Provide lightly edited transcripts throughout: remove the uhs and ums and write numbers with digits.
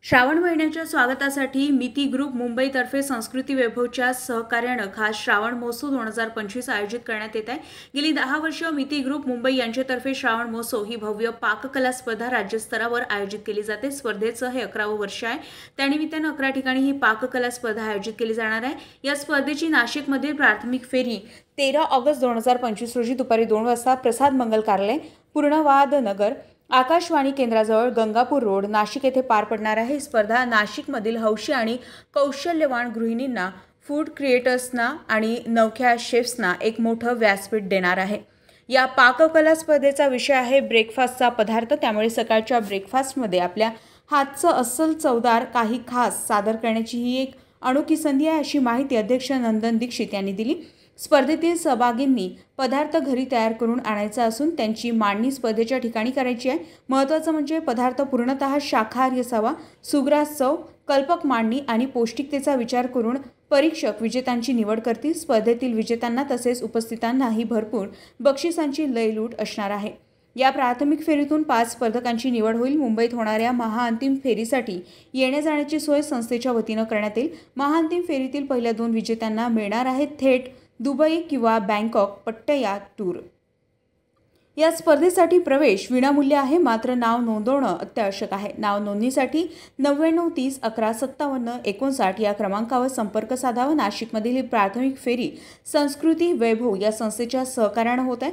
श्रावण महिन्याच्या स्वागतासाठी मिती ग्रुप मुंबईतर्फे संस्कृती वैभवच्या सहकार्यानं खास श्रावण महोत्सव 2025 आयोजित करण्यात येत आहे। गेली 10 वर्ष मिती ग्रुप मुंबई यांच्यातर्फे श्रावण महोत्सव ही भव्य पाककला स्पर्धा राज्यस्तरावर आयोजित केली जाते। स्पर्धेचं हे 11वं वर्ष आहे। त्यानिमित्तानं 11 ठिकाणी ही पाककला स्पर्धा आयोजित केली जाणार आहे। या स्पर्धेची नाशिकमधील प्राथमिक फेरी 13 ऑगस्ट 2025 रोजी दुपारी 2 वाजता प्रसाद मंगल कार्यालय, पूर्णवाद नगर, आकाशवाणी केंद्राजवळ, गंगापूर रोड, नाशिक येथे पार पडणार आहे। ही स्पर्धा नाशिकमधील हौशी आणि कौशल्यवान गृहिणींना, फूड क्रिएटर्सना आणि नवख्या शेफ्सना एक मोठं व्यासपीठ देणार आहे। या पाककला स्पर्धेचा विषय आहे ब्रेकफास्टचा पदार्थ। त्यामुळे सकाळच्या ब्रेकफास्टमध्ये आपल्या हातचं अस्सल चवदार काही खास सादर करण्याची ही एक अनोखी संधी आहे, अशी माहिती अध्यक्ष नंदन दीक्षित यांनी दिली। स्पर्धेतील सहभागींनी पदार्थ घरी तयार करून आणायचा असून त्यांची मांडणी स्पर्धेच्या ठिकाणी करायची आहे। महत्त्वाचं म्हणजे पदार्थ पूर्णतः शाकाहारी असावा। सुग्रास चव, कल्पक मांडणी आणि पौष्टिकतेचा विचार करून परीक्षक विजेत्यांची निवड करतील। स्पर्धेतील विजेत्यांना तसेच उपस्थितांनाही भरपूर बक्षिसांची लयलूट असणार आहे। या प्राथमिक फेरीतून 5 स्पर्धकांची निवड होईल। मुंबईत होणाऱ्या महाअंतिम फेरीसाठी येण्या जाण्याची सोय संस्थेच्या वतीनं करण्यात येईल। महाअंतिम फेरीतील पहिल्या 2 विजेत्यांना मिळणार आहे थेट दुबई किंवा बँकॉक पट्टया टूर। या स्पर्धेसाठी प्रवेश विनामूल्य आहे, मात्र नाव नोंदवणं अत्यावश्यक आहे। नाव नोंदणीसाठी 99 30 11 57 59 या क्रमांकावर संपर्क साधावा। नाशिकमधील ही प्राथमिक फेरी संस्कृती वैभव या संस्थेच्या सहकार्यानं होत आहे।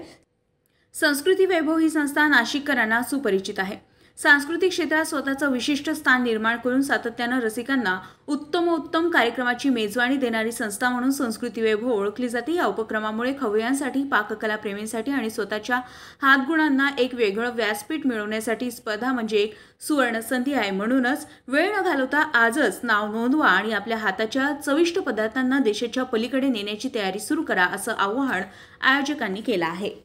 संस्कृती वैभव ही संस्था नाशिककरांना सुपरिचित आहे। सांस्कृतिक क्षेत्रात स्वतःचं विशिष्ट स्थान निर्माण करून सातत्यानं रसिकांना उत्तमोत्तम कार्यक्रमाची मेजवानी देणारी संस्था म्हणून संस्कृती वैभव ओळखली जाते। या उपक्रमामुळे खवय्यांसाठी, पाककला प्रेमींसाठी आणि स्वतःच्या हातगुणांना एक वेगळं व्यासपीठ मिळवण्यासाठी स्पर्धा म्हणजे एक सुवर्ण संधी आहे। म्हणूनच वेळ न घालवता आजच नाव नोंदवा आणि आपल्या हाताच्या चविष्ट पदार्थांना देशाच्या पलीकडे नेण्याची तयारी सुरू करा, असं आवाहन आयोजकांनी केलं आहे।